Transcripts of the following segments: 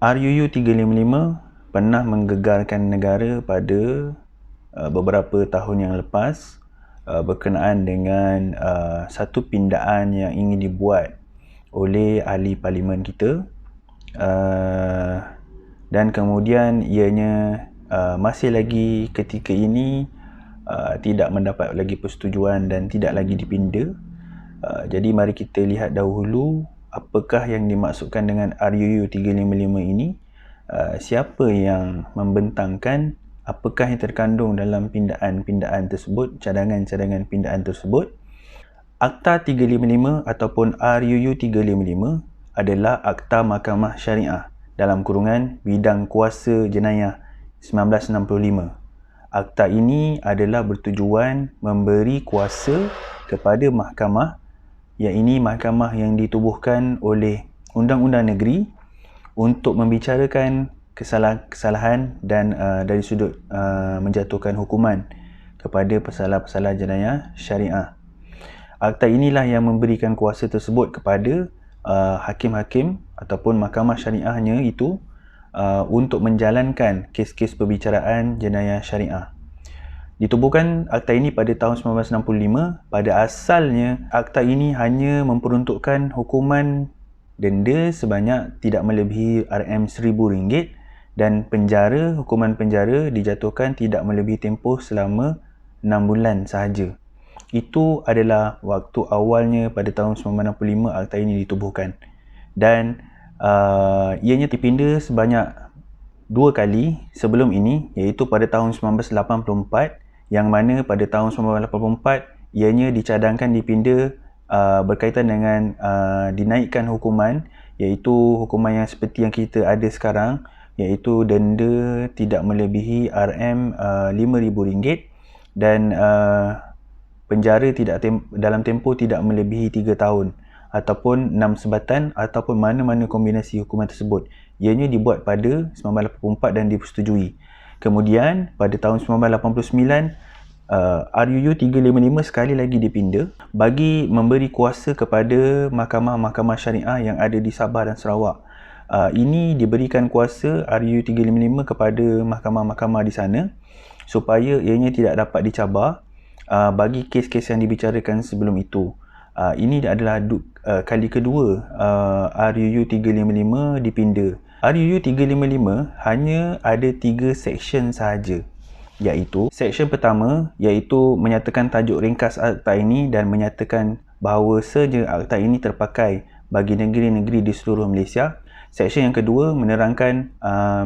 RUU 355 pernah menggegarkan negara pada beberapa tahun yang lepas berkenaan dengan satu pindaan yang ingin dibuat oleh ahli parlimen kita, dan kemudian ianya masih lagi ketika ini tidak mendapat lagi persetujuan dan tidak lagi dipinda. Jadi mari kita lihat dahulu apakah yang dimaksudkan dengan RUU 355 ini, siapa yang membentangkan, apakah yang terkandung dalam pindaan-pindaan tersebut, cadangan-cadangan pindaan tersebut. Akta 355 ataupun RUU 355 adalah Akta Mahkamah Syariah dalam kurungan Bidang Kuasa Jenayah 1965. Akta ini adalah bertujuan memberi kuasa kepada mahkamah, yang ini mahkamah yang ditubuhkan oleh undang-undang negeri untuk membicarakan kesalahan-kesalahan dan dari sudut menjatuhkan hukuman kepada pesalah-pesalah jenayah syariah. Akta inilah yang memberikan kuasa tersebut kepada hakim-hakim ataupun mahkamah syariahnya itu untuk menjalankan kes-kes perbicaraan jenayah syariah. Ditubuhkan akta ini pada tahun 1965. Pada asalnya, akta ini hanya memperuntukkan hukuman denda sebanyak tidak melebihi RM1,000 dan hukuman penjara dijatuhkan tidak melebihi tempoh selama 6 bulan sahaja. Itu adalah waktu awalnya pada tahun 1965 akta ini ditubuhkan. Dan ianya dipinda sebanyak 2 kali sebelum ini, iaitu pada tahun 1984, yang mana pada tahun 1984 ianya dicadangkan dipinda berkaitan dengan dinaikkan hukuman, iaitu hukuman yang seperti yang kita ada sekarang, iaitu denda tidak melebihi RM5,000 dan penjara dalam tempoh tidak melebihi 3 tahun ataupun 6 sebatan ataupun mana-mana kombinasi hukuman tersebut. Ianya dibuat pada 1984 dan dipersetujui. Kemudian pada tahun 1989 RUU 355 sekali lagi dipinda bagi memberi kuasa kepada mahkamah-mahkamah syariah yang ada di Sabah dan Sarawak. Ini diberikan kuasa RUU 355 kepada mahkamah-mahkamah di sana supaya ianya tidak dapat dicabar bagi kes-kes yang dibicarakan sebelum itu. Ini adalah kali kedua RUU 355 dipinda. RUU 355 hanya ada 3 seksyen sahaja, iaitu seksyen pertama iaitu menyatakan tajuk ringkas akta ini dan menyatakan bahawa sahaja akta ini terpakai bagi negeri-negeri di seluruh Malaysia. Seksyen yang kedua menerangkan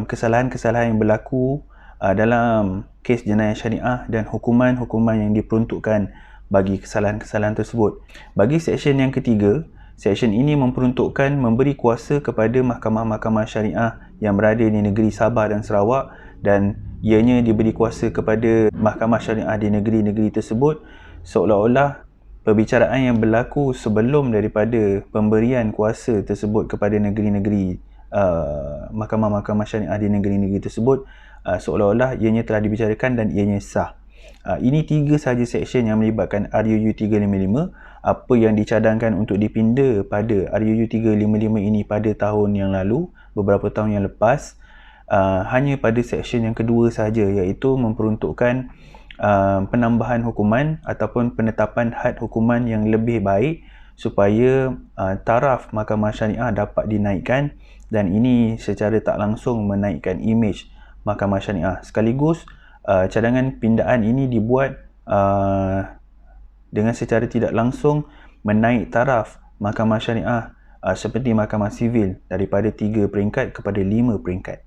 kesalahan-kesalahan yang berlaku dalam kes jenayah syariah dan hukuman-hukuman yang diperuntukkan bagi kesalahan-kesalahan tersebut. Bagi seksyen yang ketiga, seksyen ini memperuntukkan memberi kuasa kepada mahkamah-mahkamah syariah yang berada di negeri Sabah dan Sarawak, dan ianya diberi kuasa kepada mahkamah syariah di negeri-negeri tersebut seolah-olah perbicaraan yang berlaku sebelum daripada pemberian kuasa tersebut kepada negeri-negeri mahkamah-mahkamah syariah di negeri-negeri tersebut seolah-olah ianya telah dibicarakan dan ianya sah. Ini 3 sahaja seksyen yang melibatkan RUU 355. Apa yang dicadangkan untuk dipinda pada RUU 355 ini pada tahun yang lalu, beberapa tahun yang lepas, hanya pada seksyen yang kedua sahaja, iaitu memperuntukkan penambahan hukuman ataupun penetapan had hukuman yang lebih baik supaya taraf mahkamah syariah dapat dinaikkan, dan ini secara tak langsung menaikkan imej mahkamah syariah. Sekaligus cadangan pindaan ini dibuat dengan secara tidak langsung menaik taraf mahkamah syariah seperti mahkamah sivil daripada 3 peringkat kepada 5 peringkat.